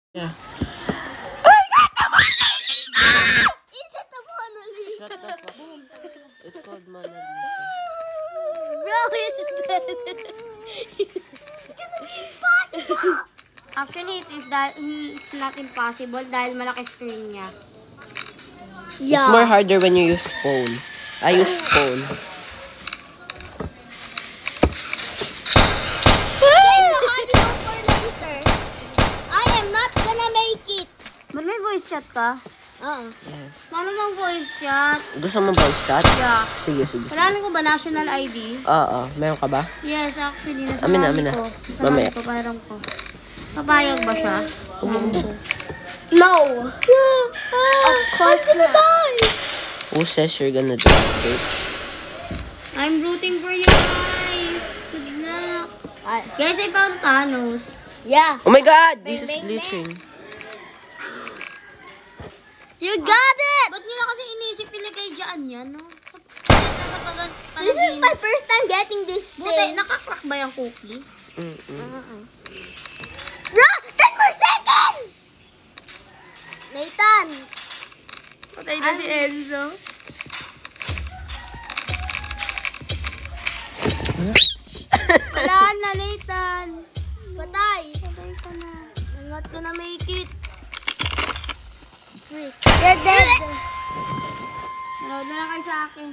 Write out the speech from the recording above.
Yeah. Is it the Mona Lisa? Shut the fuck up. It's called Mona Lisa. Bro, it's dead. It's gonna be impossible. Actually, it's not impossible dahil malaki screen niya. It's more harder when you use phone. I use phone. I am not gonna make it. Ba't may voice chat ka? Yes. Paano bang voice chat? Gusto mo voice chat? Yeah. Sige, sige. Kailangan ko ba national ID? Oo, meron ka ba? Yes, actually. Nasa Amin na, mami amin na. ko. Nasa Mamaya. mami ko, parang ko. Papayag ba siya? No. Of course not. Who says you're gonna do it, bitch? I'm rooting for you guys. Good luck. Guys, I found Thanos. Yeah. Oh my god! This is Bang, bang, glitching. You got it. Ba't nila kasi inisip pinagay dyan yan, no? This is my first time getting this Buti, thing. nakakrak ba yung cookie? Bro, 10 more seconds. Nathan. Patay na si Enzo. Wala na, Nathan. Patay. Patay ka na. I'm not gonna make it. You're dead. Manood na lang kayo sa akin.